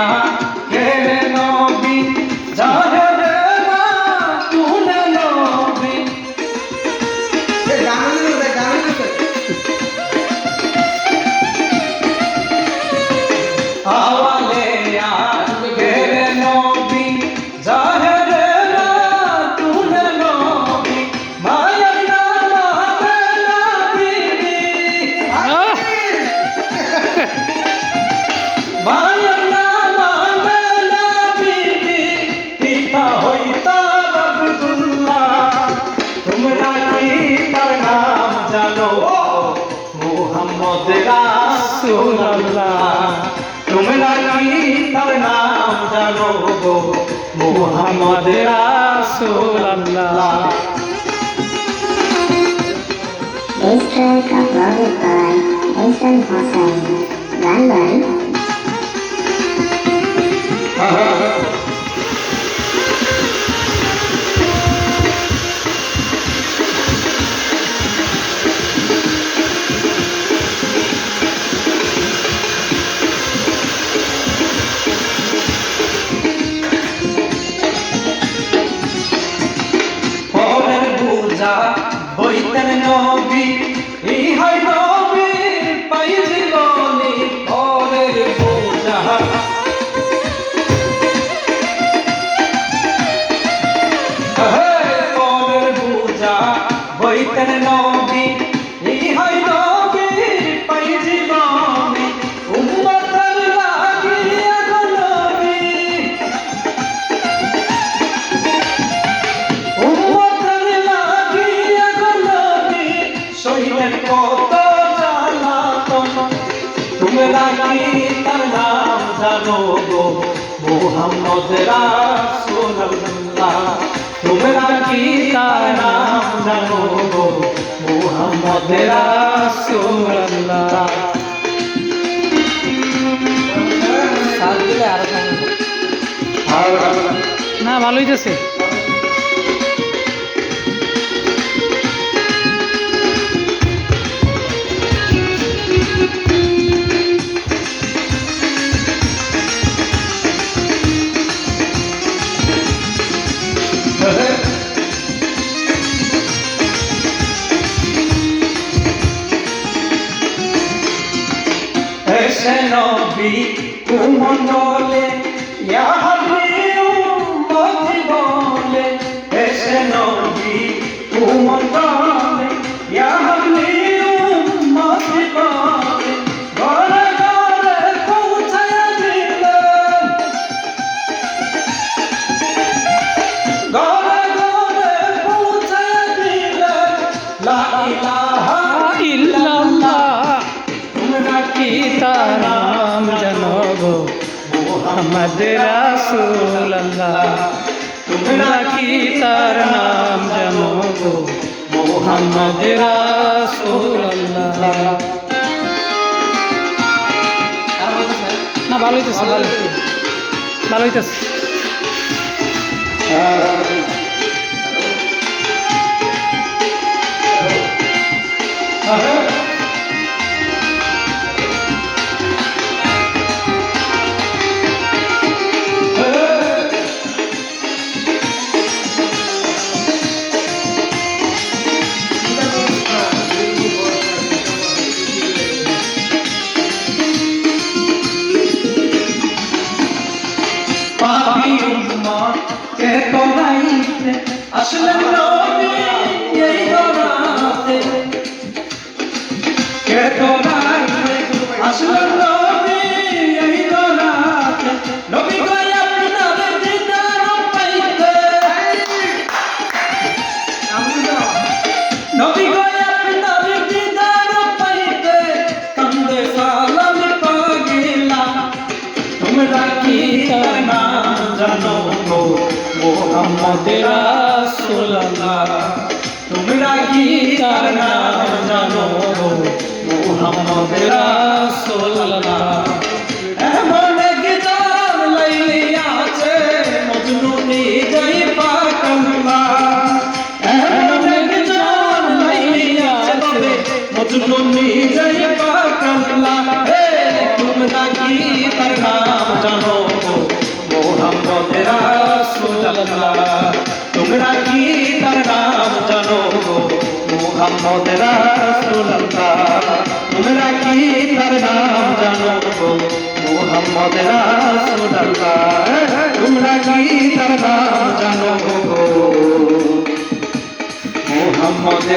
আখের নবী জাহেরে রাতুল নবী আওয়ালে আখের নবী জাহেরে রাতুল নবী মায়ের নাম আমেনা বিবি মায়ের নাম আমেনা বিবি পিতা হইতা আব্দুল্লাহ তোমরা কি তার নাম জানো মুহাম্মদ রাসূলুল্লাহ তোমরা কি তার নাম জানো গো মুহাম্মদ রাসূলুল্লাহ This track uploaded by Hasan Hussain. London. পরের পূজা হইতেন নবী ইহাই নবী পাই জীবনী পরের পূজা পরের পূজা হইতেন নবী ইহাই নবী পাই জীবনী উম্মতের লাগিয়া গো নবী উম্মতের লাগিয়া গো নবী সইলেন কত জ্বালাতন তোমরা কি তার নাম জানো গো মুহাম্মদ রাসূলুল্লাহ তোমরা কি তার নাম জানো গো মুহাম্মদ রাসূলুল্লাহ না ভালোই যাচ্ছে এসে নবী কুমণ্ডলে ইয়া হাবিব উম্মতি বলে এসে নবী কুমণ্ডলে ইয়া হাবিব উম্মতি বলে ঘরে ঘরে পৌঁছায়া দিলেন ঘরে ঘরে পৌঁছায়া দিলেন লা ইলাহা ইল্লাল্লাহ তোমরা কি তার নাম জানো গো মুহাম্মদ রাসূলুল্লাহ তোমরা কি তার নাম জানো গো মুহাম্মদ রাসূলুল্লাহ না ভালো হইতেছে ভালো হইতেছে পাপি উম্মত কে তোলাইতে আসলেন নবী এই দরাতে কে তোলাইতে আসলেন নবী এই দরাতে নবী কই আপনার দিদার পাইতে নবী কই আপনার দিদার পাইতে কান্দে সালাম পাগিলা তোমরা কি তার নাম জানো গো মুহাম্মদ রাসূলুল্লাহ তোমরা কি তার নাম জানো গো মুহাম্মদ রাসূলুল্লাহ এমন এক জান লাইলি আছে মজনু নিজেই পাগলা এমন এক জান লাইলি আছে মজনু নিজেই পাগলা তোমরা কি তার নাম জানো মোহাম্মদ রাসূলুল্লাহ তোমরা কি তার নাম জানো গো মোহাম্মদ রাসূলুল্লাহ তোমরা কি তার নাম জানো গো মোহাম্মদ